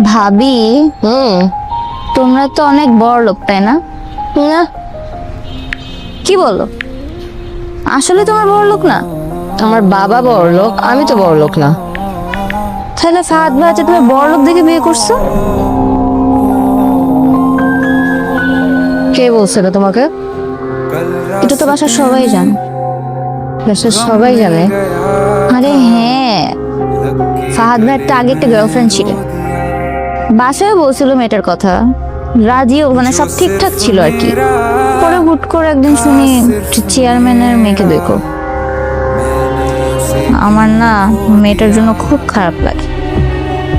ভাবি তোমরা তো অনেক বড় লোক তাই না? না, কি বলো, আসলে তোমরা বড় লোক না? আমার বাবা বড় লোক, আমি তো বড় লোক না। তাহলে ফাহাদ ভাই তুমি বড় লোক দেখে বিয়ে করছো? কে বলছে এটা তোমাকে? এটা তো বাসার সবাই জানে। দেশের সবাই জানে। আরে হ্যাঁ, ফাহাদ ভাইয়ের তো আগে একটা গার্লফ্রেন্ড ছিল, বাসায় বলছিল মেয়েটার কথা, রাজিও, মানে সব ঠিকঠাক ছিল আর কি। পরে হুট করে একদিন শুনি চেয়ারম্যানের মেয়েকে দেখো। আমার না মেয়েটার জন্য খুব খারাপ লাগে,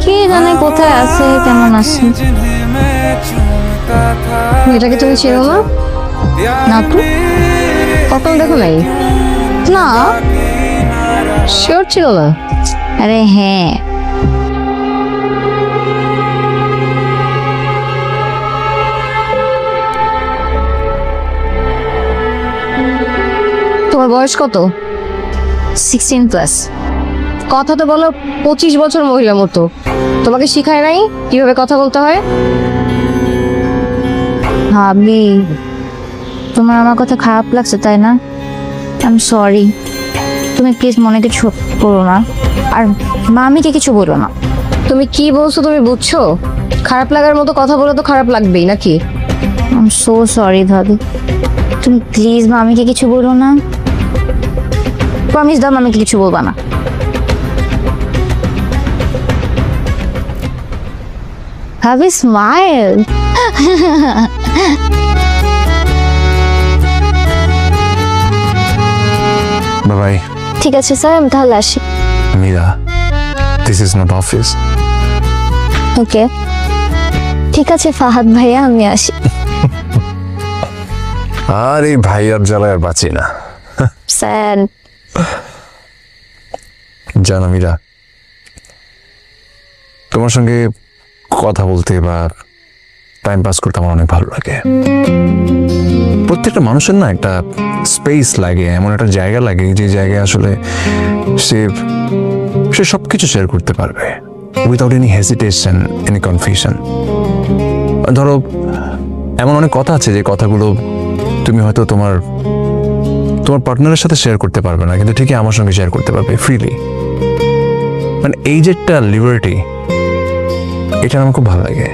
কে জানে কোথায় আছে, কেমন আছে। মেয়েটাকে তুমি চেনো না? না তো। কখনো দেখো নাই? না। শিওর ছিল না? আরে হ্যাঁ, তোমার বয়স কত? 16+। কথা তো বলো 25 বছর মহিলা মতো। তোমাকে শিখায় নাই কিভাবে কথা বলতে হয়? ভাবি তোমার আমার কথা খারাপ লাগছে তাই না? আই এম সরি, তুমি প্লিজ মনে কিছু করো না, আর মামিকে কিছু বলো না। তুমি কি বলছো তুমি বুঝছো? খারাপ লাগার মতো কথা বলে তো খারাপ লাগবেই নাকি? আই এম সো সরি ভাবি, তুমি প্লিজ মামিকে কিছু বলো না, প্রমিস দাও মামিকে কিছু বলবা না। ভাবি স্মাইল। Bye-bye. ঠিক আছে স্যার, আমি তাহলে আসি। Mira, this is not office. ওকে ঠিক আছে ফাহাদ ভাইয়া, আমি আসি। আর এই ভাই আর জ্বালায় আর বাঁচি না। স্যার জানো মীরা, তোমার সঙ্গে কথা বলতে বা টাইম পাস করতে আমার অনেক ভালো লাগে। প্রত্যেকটা মানুষের না একটা স্পেস লাগে, এমন একটা জায়গা লাগে যে জায়গায় আসলে সে সে সব কিছু শেয়ার করতে পারবে without any hesitation, any confusion. ধরো এমন অনেক কথা আছে যে কথাগুলো তুমি হয়তো তোমার পার্টনারের সাথে শেয়ার করতে পারবে না, কিন্তু ঠিকই আমার সঙ্গে শেয়ার করতে পারবে ফ্রিলি। মানে এই যে একটা লিবার্টি, এটা আমার খুব ভালো লাগে।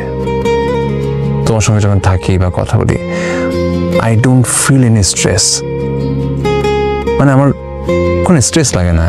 তোমার সঙ্গে যখন থাকি বা কথা বলি, I don't feel any stress. মানে আমার কোনো স্ট্রেস লাগে না।